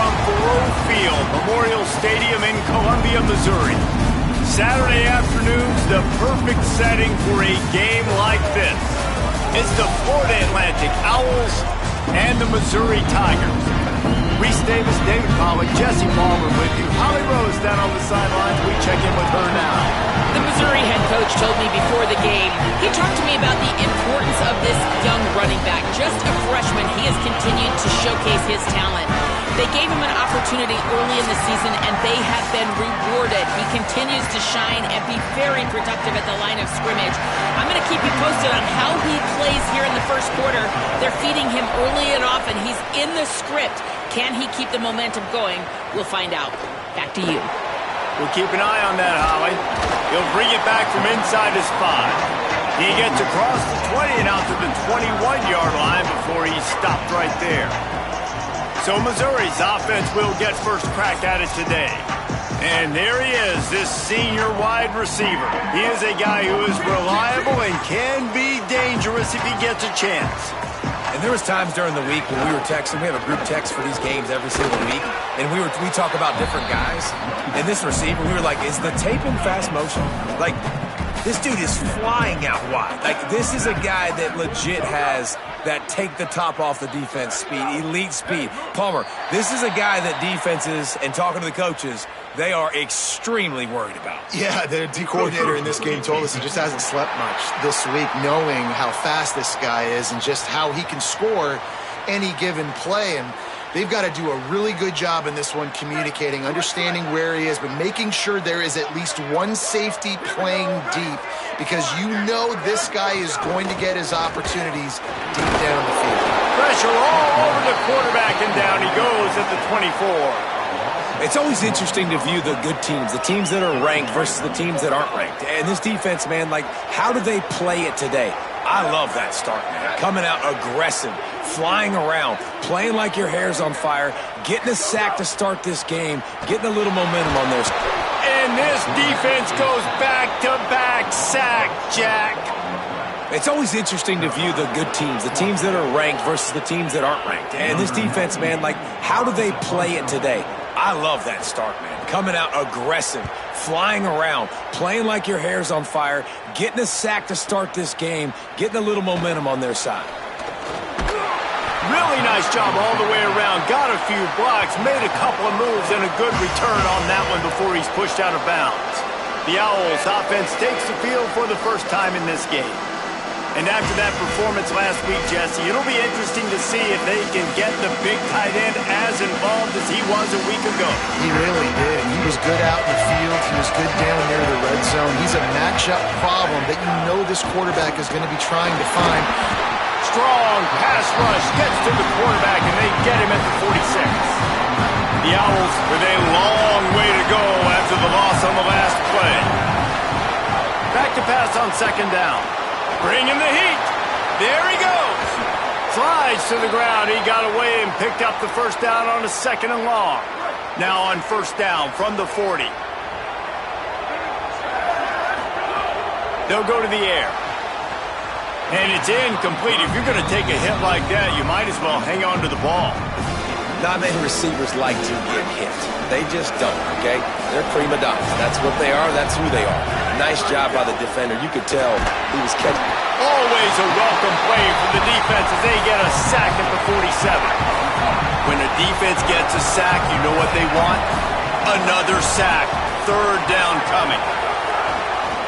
from Faurot Field, Memorial Stadium in Columbia, Missouri. Saturday afternoon's the perfect setting for a game like this. It's the Florida Atlantic Owls and the Missouri Tigers. Reese Davis, David Pollack, Jesse Palmer with you. Holly Rose down on the sidelines. We check in with her now. The Missouri head coach told me before the game, he talked to me about the importance of this young running back. Just a freshman, he has continued to showcase his talent. They gave him an opportunity early in the season, and they have been rewarded. He continues to shine and be very productive at the line of scrimmage. I'm going to keep you posted on how he plays here in the first quarter. They're feeding him early and often. He's in the script. Can he keep the momentum going? We'll find out. Back to you. We'll keep an eye on that, Holly. He'll bring it back from inside his 5. He gets across the 20 and out to the 21-yard line before he's stopped right there. So Missouri's offense will get first crack at it today. And there he is, this senior wide receiver. He is a guy who is reliable and can be dangerous if he gets a chance. And there was times during the week when we were texting. We have a group text for these games every single week. And we talk about different guys. And this receiver, we were like, is the tape in fast motion? Like, this dude is flying out wide. Like, this is a guy that legit has that take the top off the defense speed, elite speed. Palmer, this is a guy that defenses, and talking to the coaches, they are extremely worried about. Yeah, the D coordinator in this game told us he just hasn't slept much this week, knowing how fast this guy is and just how he can score any given play. And they've got to do a really good job in this one communicating, understanding where he is, but making sure there is at least one safety playing deep, because you know this guy is going to get his opportunities deep down the field. Pressure all over the quarterback, and down he goes at the 24. It's always interesting to view the good teams, the teams that are ranked versus the teams that aren't ranked. And this defense, man, like, how do they play it today? I love that start, man. Coming out aggressive, flying around, playing like your hair's on fire, getting a sack to start this game, getting a little momentum on their side. And this defense goes back-to-back sack, Jack. It's always interesting to view the good teams, the teams that are ranked versus the teams that aren't ranked. And this defense, man, like, how do they play it today? I love that start, man. Coming out aggressive, flying around, playing like your hair's on fire, getting a sack to start this game, getting a little momentum on their side. Really nice job all the way around. Got a few blocks, made a couple of moves, and a good return on that one before he's pushed out of bounds. The Owls offense takes the field for the first time in this game. And after that performance last week, Jesse, it'll be interesting to see if they can get the big tight end as involved as he was a week ago. He really did. He was good out in the field. He was good down near the red zone. He's a matchup problem that you know this quarterback is going to be trying to find. Strong pass rush gets to the quarterback, and they get him at the 46. The Owls with a long way to go after the loss on the last play. Back to pass on second down. Bring him the heat. There he goes. Slides to the ground. He got away and picked up the first down on a second and long. Now on first down from the 40. They'll go to the air. And it's incomplete. If you're going to take a hit like that, you might as well hang on to the ball. Not many receivers like to get hit. They just don't, okay? They're prima donnas. That's what they are. That's who they are. Nice job by the defender. You could tell he was catching. Always a welcome play for the defense as they get a sack at the 47. When a defense gets a sack, you know what they want? Another sack. Third down coming.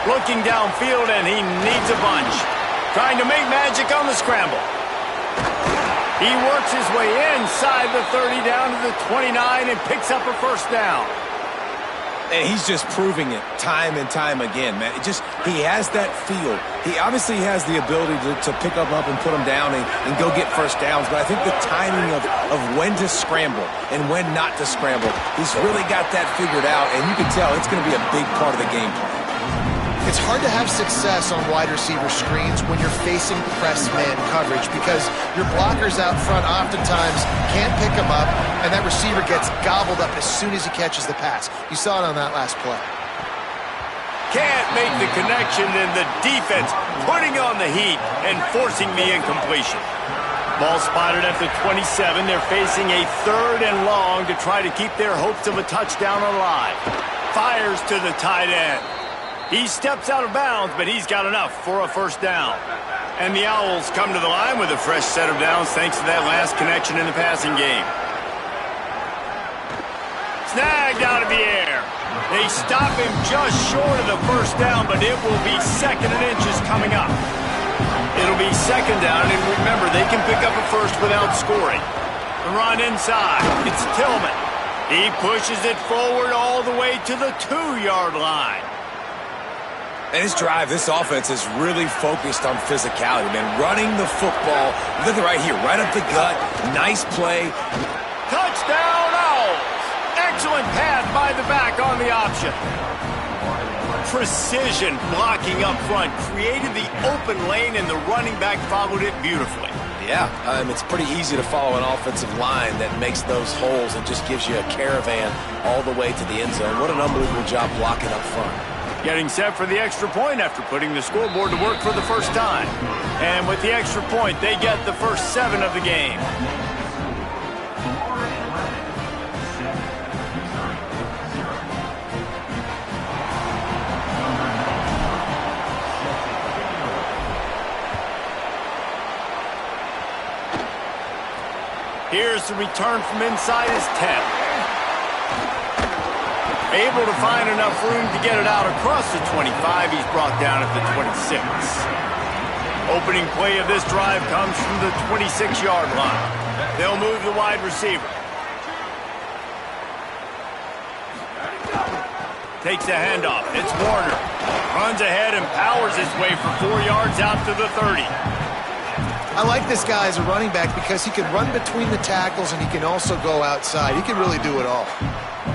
Looking downfield, and he needs a bunch. Trying to make magic on the scramble. He works his way inside the 30 down to the 29 and picks up a first down. And he's just proving it time and time again, man. He has that feel. He obviously has the ability to pick up and put them down and go get first downs. But I think the timing of when to scramble and when not to scramble, he's really got that figured out. And you can tell it's going to be a big part of the game plan. It's hard to have success on wide receiver screens when you're facing press man coverage, because your blockers out front oftentimes can't pick them up, and that receiver gets gobbled up as soon as he catches the pass. You saw it on that last play. Can't make the connection, and the defense putting on the heat and forcing the incompletion. Ball spotted at the 27. They're facing a 3rd and long to try to keep their hopes of a touchdown alive. Fires to the tight end. He steps out of bounds, but he's got enough for a first down. And the Owls come to the line with a fresh set of downs thanks to that last connection in the passing game. Snagged out of the air. They stop him just short of the first down, but it will be 2nd and inches coming up. It'll be 2nd down, and remember, they can pick up a first without scoring. The run inside. It's Tillman. He pushes it forward all the way to the 2-yard line. And this drive, this offense is really focused on physicality, man. Running the football. Look at right here, right up the gut. Nice play. Touchdown, Owls! Excellent pass by the back on the option. Precision blocking up front. Created the open lane, and the running back followed it beautifully. Yeah, it's pretty easy to follow an offensive line that makes those holes and just gives you a caravan all the way to the end zone. What an unbelievable job blocking up front. Getting set for the extra point after putting the scoreboard to work for the first time. And with the extra point, they get the first 7 of the game. Here's the return from inside his 10. Able to find enough room to get it out across the 25. He's brought down at the 26. Opening play of this drive comes from the 26-yard line. They'll move the wide receiver. Takes a handoff. It's Warner. Runs ahead and powers his way for 4 yards out to the 30. I like this guy as a running back because he can run between the tackles and he can also go outside. He can really do it all.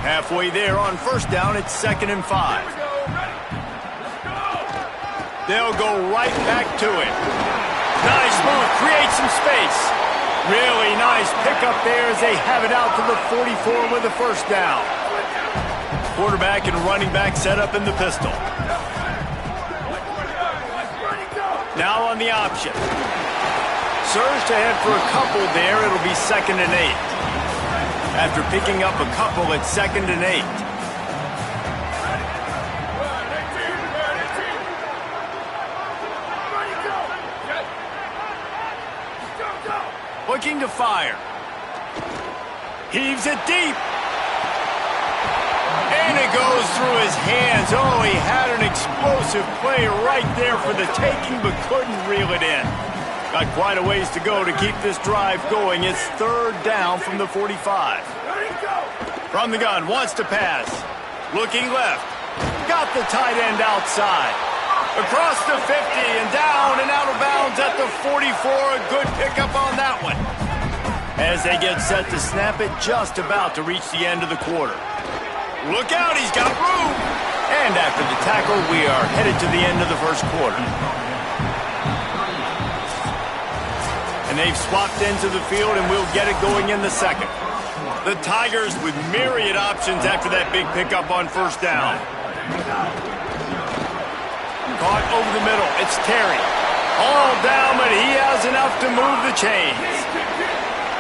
Halfway there on first down, it's 2nd and 5. They'll go right back to it. Nice move, create some space. Really nice pickup there as they have it out to the 44 with a first down. Quarterback and running back set up in the pistol. Now on the option. Surged ahead for a couple there. It'll be 2nd and 8. After picking up a couple, it's 2nd and 8. Looking to fire. Heaves it deep. And it goes through his hands. Oh, he had an explosive play right there for the taking, but couldn't reel it in. Got quite a ways to go to keep this drive going. It's 3rd down from the 45. From the gun, wants to pass. Looking left. Got the tight end outside. Across the 50 and down and out of bounds at the 44. A good pickup on that one. As they get set to snap it, just about to reach the end of the quarter. Look out, he's got room. And after the tackle, we are headed to the end of the first quarter. And they've swapped into the field, and we'll get it going in the second. The Tigers with myriad options after that big pickup on first down. Caught over the middle. It's Terry. All down, but he has enough to move the chains.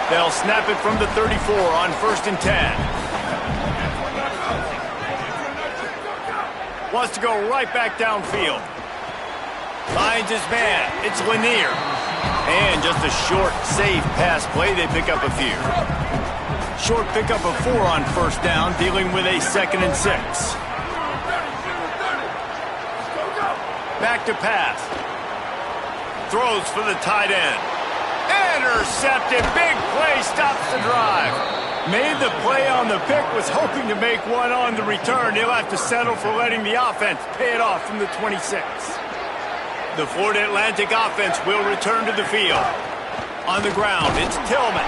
They'll snap it from the 34 on 1st and 10. Wants to go right back downfield. Finds his man. It's Lanier. And just a short, safe pass play. They pick up a few. Short pickup of 4 on first down, dealing with a 2nd and 6. Back to pass. Throws for the tight end. Intercepted. Big play stops the drive. Made the play on the pick, was hoping to make one on the return. He'll have to settle for letting the offense pay it off from the 26. The Florida Atlantic offense will return to the field. On the ground, it's Tillman.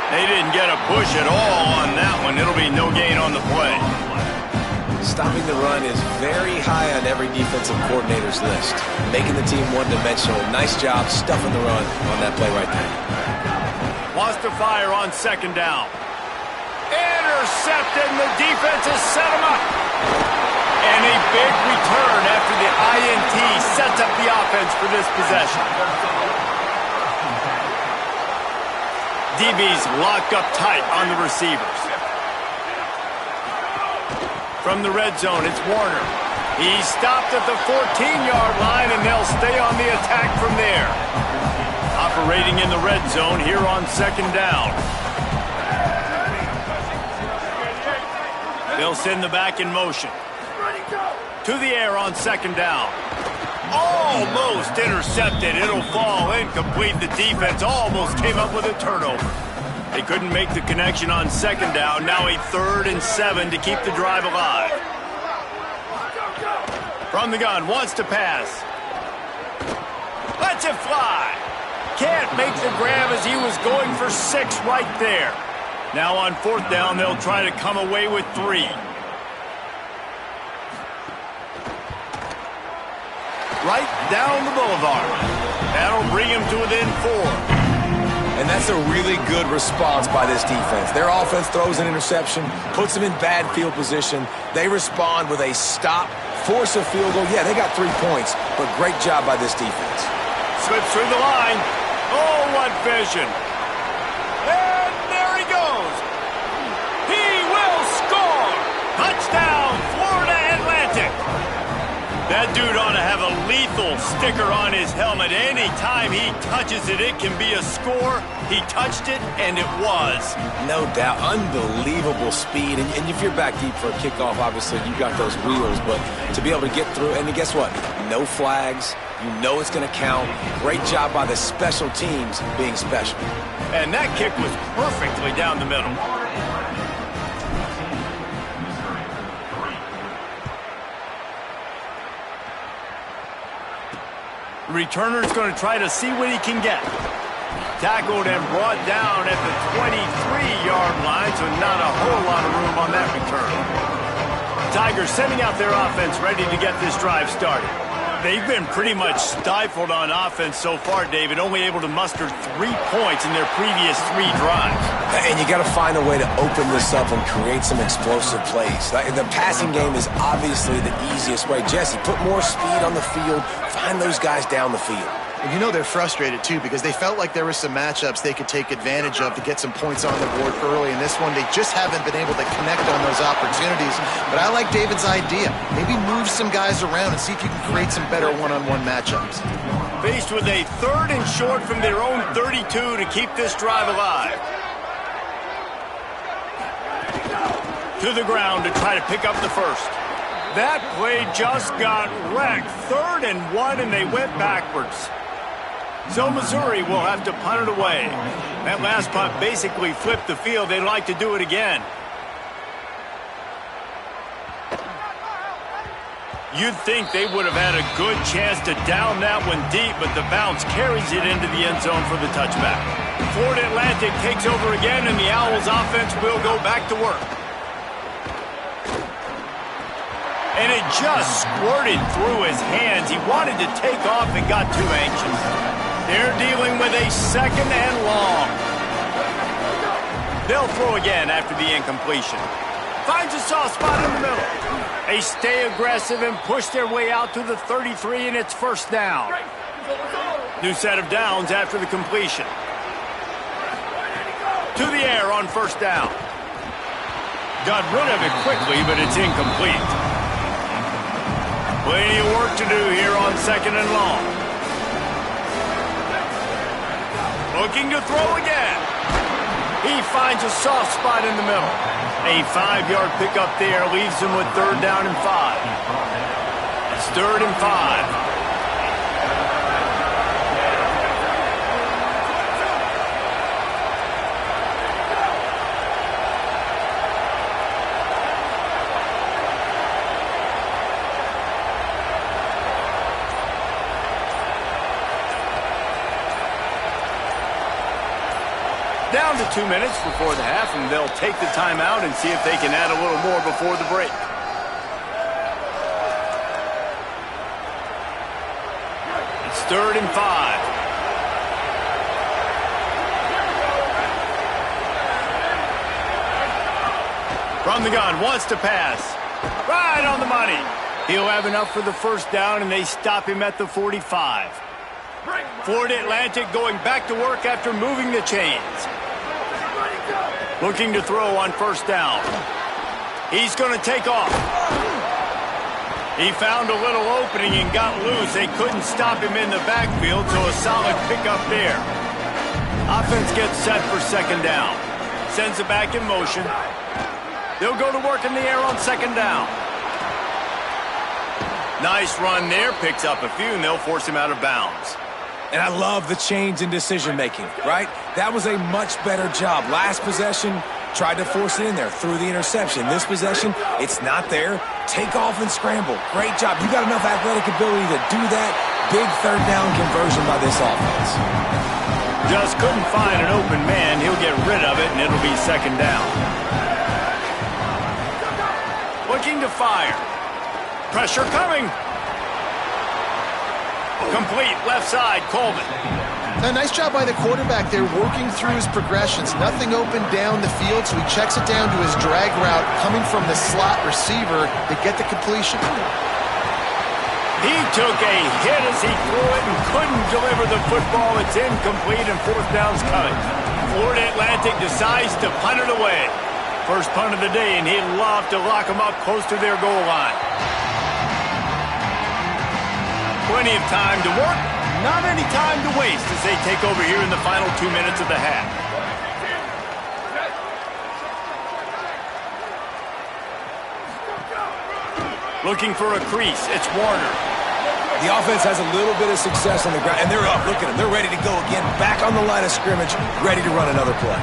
They didn't get a push at all on that one. It'll be no gain on the play. Stopping the run is very high on every defensive coordinator's list. Making the team one-dimensional. Nice job stuffing the run on that play right there. Wants to fire on 2nd down. Intercepted, and the defense has set him up. And a big return after the INT sets up the offense for this possession. DB's locked up tight on the receivers. From the red zone, it's Warner. He's stopped at the 14-yard line, and they'll stay on the attack from there. Operating in the red zone here on second down. They'll send the back in motion. To the air on second down. Almost intercepted. It'll fall incomplete. The defense almost came up with a turnover. They couldn't make the connection on second down. Now a 3rd and 7 to keep the drive alive. From the gun, wants to pass. Lets it fly. Can't make the grab as he was going for 6 right there. Now on 4th down, they'll try to come away with 3. Right down the boulevard. That'll bring him to within 4. And that's a really good response by this defense. Their offense throws an interception, puts them in bad field position. They respond with a stop, force a field goal. Yeah, they got 3 points, but great job by this defense. Slips through the line. Oh, what vision. And there he goes. He will score. Touchdown, Florida Atlantic. That dude ought to have a lethal sticker on his helmet. Anytime he touches it, it can be a score. He touched it, and it was. No doubt. Unbelievable speed. And if you're back deep for a kickoff, obviously you got those wheels. But to be able to get through, and guess what? No flags. You know it's going to count. Great job by the special teams being special. And that kick was perfectly down the middle. Returner's going to try to see what he can get. Tackled and brought down at the 23-yard line, so not a whole lot of room on that return. Tigers sending out their offense ready to get this drive started. They've been pretty much stifled on offense so far, David, only able to muster 3 points in their previous 3 drives. And you got to find a way to open this up and create some explosive plays. The passing game is obviously the easiest way. Jesse, put more speed on the field. Find those guys down the field. And you know they're frustrated, too, because they felt like there were some matchups they could take advantage of to get some points on the board early. In this one, they just haven't been able to connect on those opportunities. But I like David's idea. Maybe move some guys around and see if you can create some better one-on-one matchups. Faced with a 3rd and short from their own 32 to keep this drive alive. To the ground to try to pick up the first. That play just got wrecked. 3rd and 1, and they went backwards. So Missouri will have to punt it away. That last punt basically flipped the field. They'd like to do it again. You'd think they would have had a good chance to down that one deep, but the bounce carries it into the end zone for the touchback. Florida Atlantic takes over again, and the Owls offense will go back to work. And it just squirted through his hands. He wanted to take off and got too anxious. They're dealing with a 2nd and long. They'll throw again after the incompletion. Finds a soft spot in the middle. They stay aggressive and push their way out to the 33, and it's 1st down. New set of downs after the completion. To the air on 1st down. Got rid of it quickly, but it's incomplete. Plenty of work to do here on 2nd and long. Looking to throw again. He finds a soft spot in the middle. A 5-yard pickup there leaves him with 3rd down and 5. It's 3rd and 5. Down to 2 minutes before the half, and they'll take the timeout and see if they can add a little more before the break. It's 3rd and 5. From the gun, wants to pass. Right on the money. He'll have enough for the 1st down, and they stop him at the 45. Florida Atlantic going back to work after moving the chains. Looking to throw on first down. He's going to take off. He found a little opening and got loose. They couldn't stop him in the backfield, so a solid pickup there. Offense gets set for second down. Sends it back in motion. They'll go to work in the air on second down. Nice run there. Picks up a few, and they'll force him out of bounds. And I love the change in decision-making, right? That was a much better job. Last possession, tried to force it in there, threw the interception. This possession, it's not there. Take off and scramble. Great job. You got enough athletic ability to do that. Big third down conversion by this offense. Just couldn't find an open man. He'll get rid of it, and it'll be second down. Looking to fire. Pressure coming. Complete, left side, Coleman. A nice job by the quarterback there, working through his progressions. Nothing open down the field, so he checks it down to his drag route, coming from the slot receiver to get the completion. He took a hit as he threw it and couldn't deliver the football. It's incomplete and fourth down's coming. Florida Atlantic decides to punt it away. First punt of the day, and he'd love to lock them up close to their goal line. Plenty of time to work, not any time to waste as they take over here in the final 2 minutes of the half. Looking for a crease, it's Warner. The offense has a little bit of success on the ground, and they're up. Look at them. They're ready to go again, back on the line of scrimmage, ready to run another play.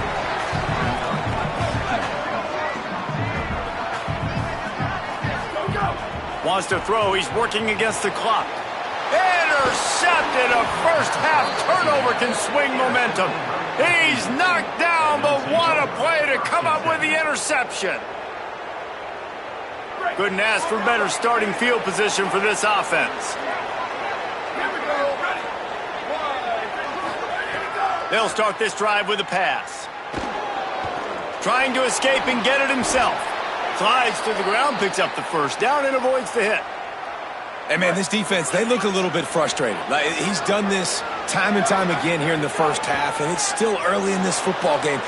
Wants to throw, he's working against the clock. Intercepted. A first-half turnover can swing momentum. He's knocked down, but what a play to come up with the interception. Couldn't ask for better starting field position for this offense. They'll start this drive with a pass. Trying to escape and get it himself. Slides to the ground, picks up the first down, and avoids the hit. Hey, man, this defense, they look a little bit frustrated. Like, he's done this time and time again here in the first half, and it's still early in this football game.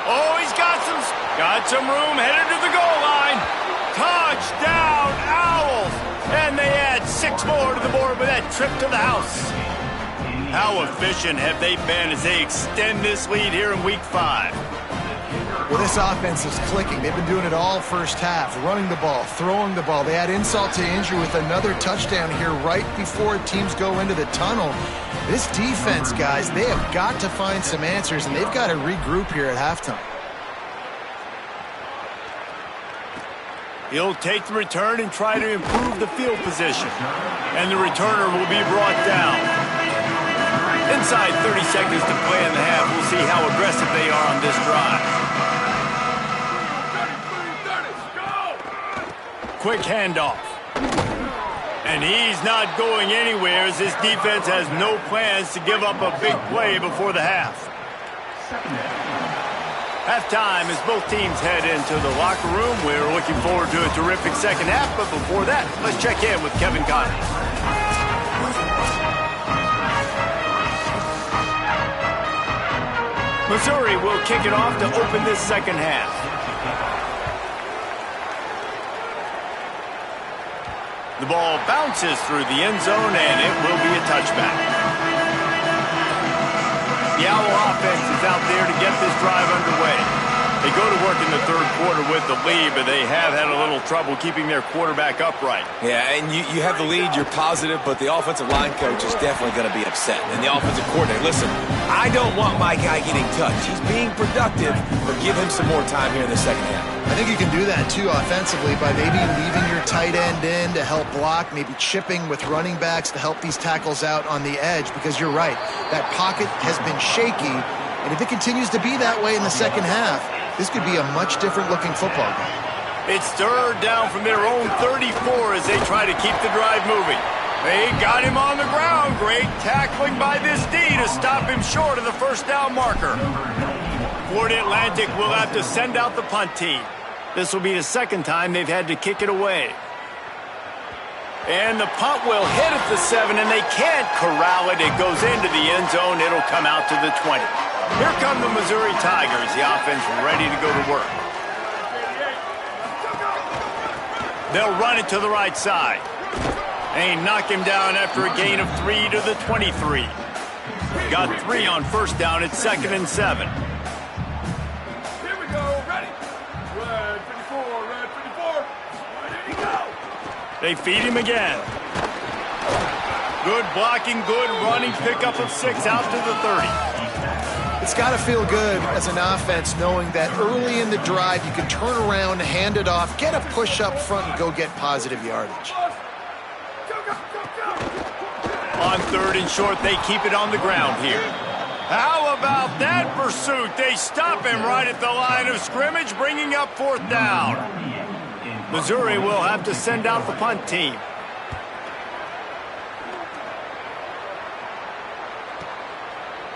Oh, he's got some room, headed to the goal line. Touchdown, Owls! And they add 6 more to the board with that trip to the house. How efficient have they been as they extend this lead here in Week 5? Well, this offense is clicking. They've been doing it all first half, running the ball, throwing the ball. They add insult to injury with another touchdown here right before teams go into the tunnel. This defense, guys, they have got to find some answers, and they've got to regroup here at halftime. He'll take the return and try to improve the field position. And the returner will be brought down. Inside 30 seconds to play in the half. We'll see how aggressive they are on this drive. Quick handoff. And he's not going anywhere as this defense has no plans to give up a big play before the half. Halftime as both teams head into the locker room. We're looking forward to a terrific second half, but before that, let's check in with Kevin Connors. Missouri will kick it off to open this second half. The ball bounces through the end zone, and it will be a touchback. The Owl offense is out there to get this drive underway. They go to work in the third quarter with the lead, but they have had a little trouble keeping their quarterback upright. Yeah, and you have the lead, you're positive, but the offensive line coach is definitely going to be upset. And the offensive coordinator, listen, I don't want my guy getting touched. He's being productive, but give him some more time here in the second half. I think you can do that, too, offensively, by maybe leaving your tight end in to help block, maybe chipping with running backs to help these tackles out on the edge, because you're right, that pocket has been shaky, and if it continues to be that way in the second half, this could be a much different-looking football game. It's third down from their own 34 as they try to keep the drive moving. They got him on the ground. Great tackling by this D to stop him short of the first down marker. Florida Atlantic will have to send out the punt team. This will be the second time they've had to kick it away. And the punt will hit at the 7, and they can't corral it. It goes into the end zone. It'll come out to the 20. Here come the Missouri Tigers. The offense ready to go to work. They'll run it to the right side. They knock him down after a gain of 3 to the 23. Got 3 on first down. It's 2nd and 7. Here we go. Ready. Red 54. Red 54. Ready to go. They feed him again. Good blocking, good running. Pickup of 6 out to the 30. It's got to feel good as an offense knowing that early in the drive you can turn around, hand it off, get a push up front, and go get positive yardage. On 3rd and short, they keep it on the ground here. How about that pursuit? They stop him right at the line of scrimmage, bringing up 4th down. Missouri will have to send out the punt team.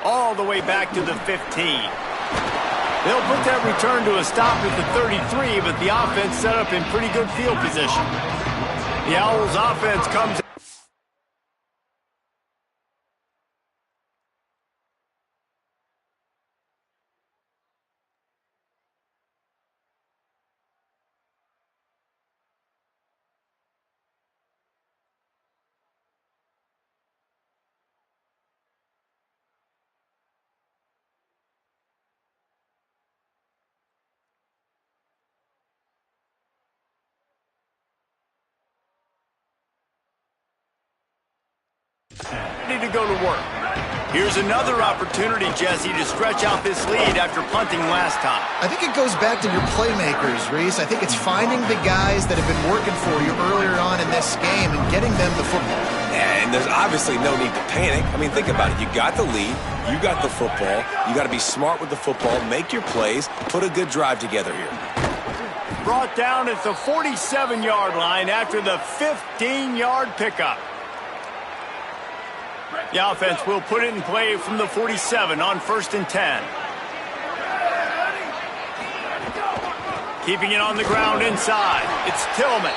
All the way back to the 15. They'll put that return to a stop at the 33, but the offense set up in pretty good field position. The Owls offense comes ready to go to work. Here's another opportunity, Jesse, to stretch out this lead after punting last time. I think it goes back to your playmakers, Reese. I think it's finding the guys that have been working for you earlier on in this game and getting them the football. Yeah, and there's obviously no need to panic. I mean, think about it. You got the lead. You got the football. You got to be smart with the football. Make your plays. Put a good drive together here. Brought down at the 47-yard line after the 15-yard pickup. The offense will put it in play from the 47 on 1st and 10. Keeping it on the ground inside. It's Tillman.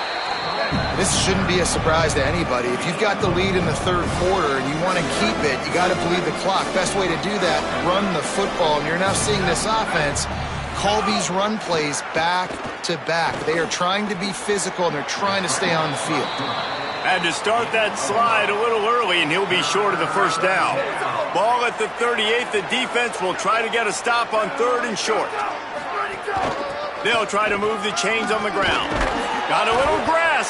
This shouldn't be a surprise to anybody. If you've got the lead in the 3rd quarter and you want to keep it, you got to bleed the clock. Best way to do that, run the football. And you're now seeing this offense call these run plays back to back. They are trying to be physical and they're trying to stay on the field. Had to start that slide a little early, and he'll be short of the 1st down. Ball at the 38. The defense will try to get a stop on 3rd and short. They'll try to move the chains on the ground. Got a little grass.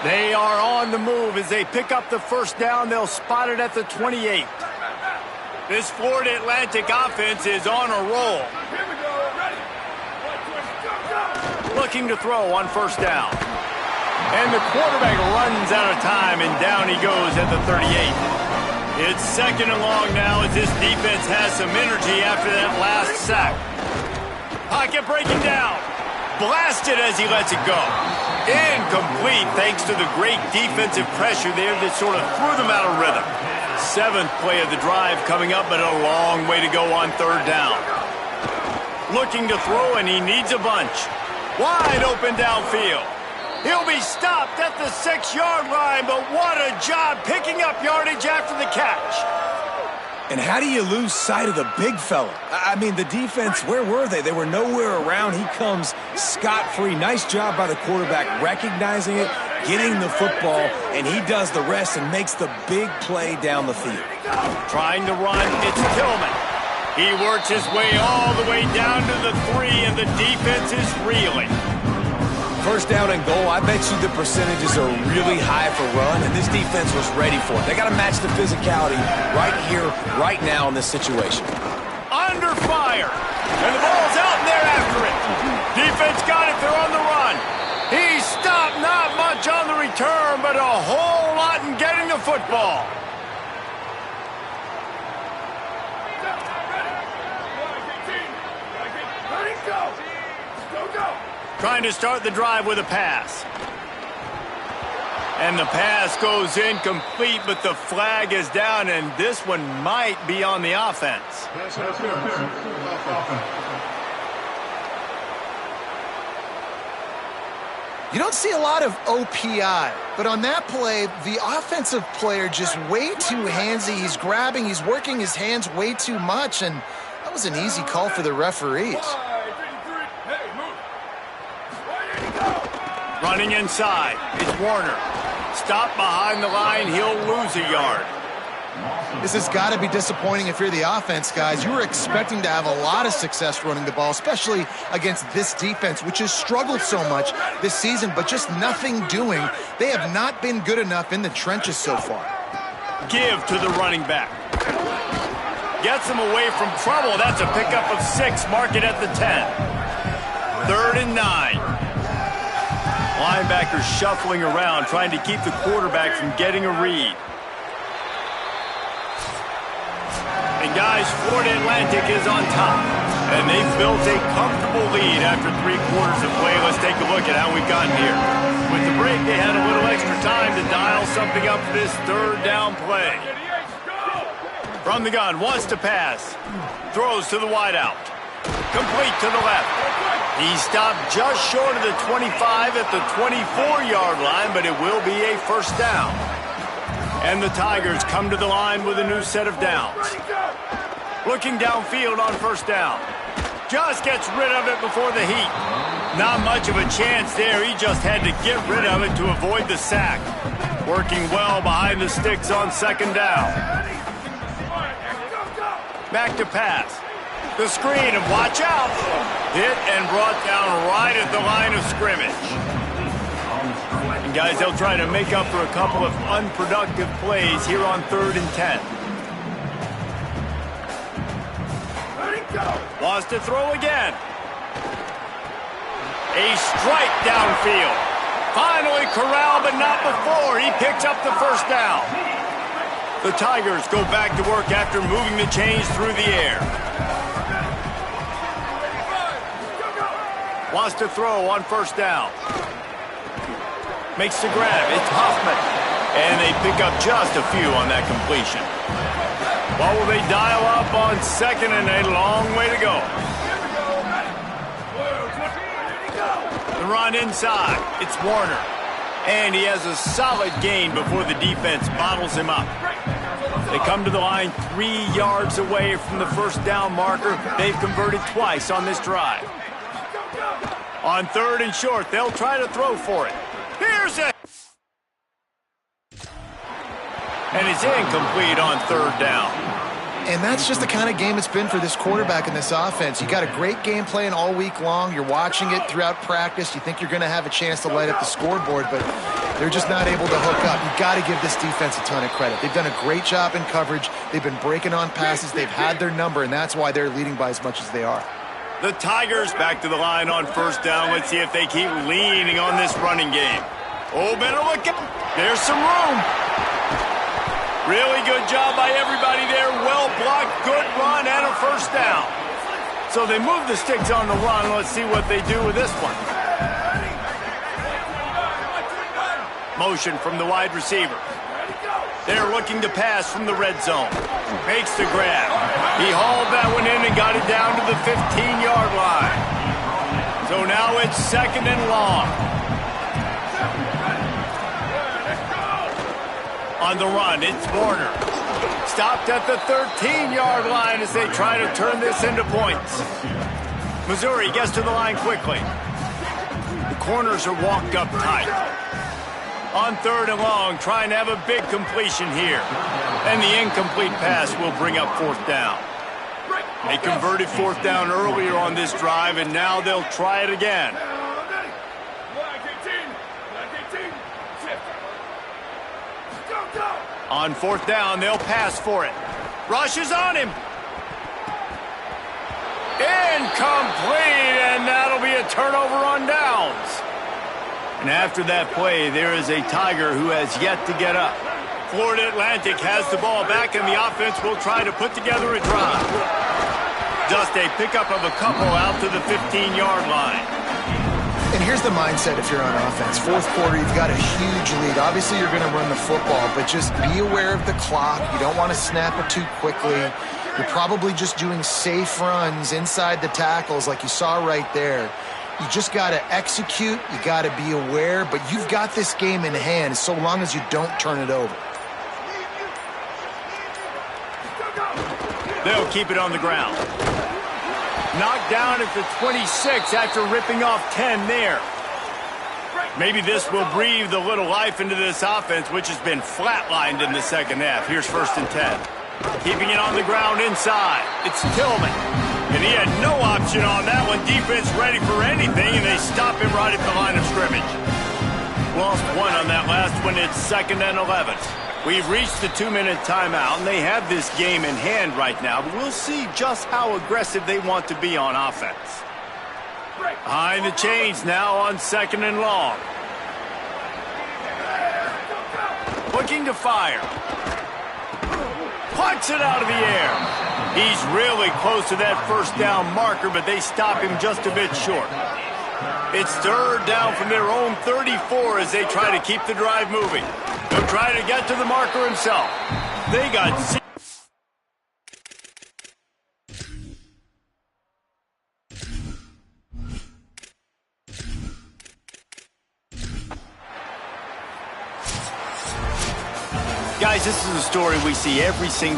They are on the move as they pick up the 1st down. They'll spot it at the 28. This Florida Atlantic offense is on a roll. Looking to throw on 1st down. And the quarterback runs out of time, and down he goes at the 38. It's 2nd and long now as this defense has some energy after that last sack. Pocket breaking down. Blasted as he lets it go. Incomplete thanks to the great defensive pressure there that sort of threw them out of rhythm. 7th play of the drive coming up, but a long way to go on 3rd down. Looking to throw, and he needs a bunch. Wide open downfield. He'll be stopped at the 6-yard line, but what a job picking up yardage after the catch. And how do you lose sight of the big fella? I mean, the defense, where were they? They were nowhere around. He comes scot-free. Nice job by the quarterback recognizing it, getting the football, and he does the rest and makes the big play down the field. Trying to run, it's Tillman. He works his way all the way down to the 3, and the defense is reeling. 1st down and goal, I bet you the percentages are really high for run, and this defense was ready for it. They got to match the physicality right here, right now in this situation. Under fire, and the ball's out, and they're after it. Defense got it, they're on the run. He stopped, not much on the return, but a whole lot in getting the football. Trying to start the drive with a pass. And the pass goes incomplete, but the flag is down, and this one might be on the offense. You don't see a lot of OPI, but on that play, the offensive player just way too handsy. He's grabbing, he's working his hands way too much, and That was an easy call for the referees. Hey, move. Why did he go? Running inside, it's Warner. Stop behind the line, he'll lose a yard. This has got to be disappointing if you're the offense, guys. You were expecting to have a lot of success running the ball, especially against this defense, which has struggled so much this season, but just nothing doing. They have not been good enough in the trenches so far. Give to the running back. Gets him away from trouble. That's a pickup of 6. Mark it at the 10. 3rd and 9. Linebackers shuffling around, trying to keep the quarterback from getting a read. And guys, Florida Atlantic is on top. And they've built a comfortable lead after 3 quarters of play. Let's take a look at how we've gotten here. With the break, they had a little extra time to dial something up for this 3rd down play. From the gun, wants to pass. Throws to the wideout. Complete to the left. He stopped just short of the 25 at the 24-yard line, but it will be a 1st down. And the Tigers come to the line with a new set of downs. Looking downfield on 1st down. Just gets rid of it before the heat. Not much of a chance there. He just had to get rid of it to avoid the sack. Working well behind the sticks on 2nd down. Back to pass. The screen, and watch out. Hit and brought down right at the line of scrimmage. And guys, they'll try to make up for a couple of unproductive plays here on 3rd and 10. Wants to throw again. A strike downfield. Finally corralled, but not before. He picks up the 1st down. The Tigers go back to work after moving the chains through the air. Wants to throw on 1st down. Makes the grab. It's Huffman. And they pick up just a few on that completion. What will they dial up on 2nd and a long way to go? The run inside. It's Warner. And he has a solid gain before the defense bottles him up. They come to the line 3 yards away from the 1st down marker. They've converted twice on this drive. On 3rd and short, they'll try to throw for it. Here's it! And it's incomplete on 3rd down. And that's just the kind of game it's been for this quarterback in this offense. You got a great game plan all week long. You're watching it throughout practice. You think you're going to have a chance to light up the scoreboard, but they're just not able to hook up. You've got to give this defense a ton of credit. They've done a great job in coverage. They've been breaking on passes. They've had their number, and that's why they're leading by as much as they are. The Tigers back to the line on 1st down. Let's see if they keep leaning on this running game. Oh, better look out. There's some room. Really good job by everybody there. Well blocked, good run, and a 1st down. So they move the sticks on the run. Let's see what they do with this one. Motion from the wide receiver. They're looking to pass from the red zone. Makes the grab. He hauled that one in and got it down to the 15-yard line. So now it's 2nd and long. On the run, it's Warner. Stopped at the 13-yard line as they try to turn this into points. Missouri gets to the line quickly. The corners are walked up tight. On 3rd and long, trying to have a big completion here. And the incomplete pass will bring up 4th down. They converted 4th down earlier on this drive, and now they'll try it again. On 4th down, they'll pass for it. Rush is on him. Incomplete, and that'll be a turnover on downs. And after that play, there is a Tiger who has yet to get up. Florida Atlantic has the ball back, and the offense will try to put together a drive. Just a pickup of a couple out to the 15-yard line. And here's the mindset if you're on offense. 4th quarter, you've got a huge lead. Obviously, you're going to run the football, but just be aware of the clock. You don't want to snap it too quickly. You're probably just doing safe runs inside the tackles like you saw right there. You just got to execute. You got to be aware, but you've got this game in hand so long as you don't turn it over. They'll keep it on the ground. Knocked down at the 26 after ripping off 10 there. Maybe this will breathe a little life into this offense, which has been flatlined in the second half. Here's 1st and 10. Keeping it on the ground inside. It's Tillman. And he had no option on that one. Defense ready for anything, and they stop him right at the line of scrimmage. Lost one on that last one. It's 2nd and 11. We've reached the 2-minute timeout, and they have this game in hand right now. But we'll see just how aggressive they want to be on offense. Behind the chains now on 2nd and long. Looking to fire. Puts it out of the air. He's really close to that 1st down marker, but they stop him just a bit short. It's 3rd down from their own 34 as they try to keep the drive moving. They'll try to get to the marker himself. They got... Guys, this is a story we see every single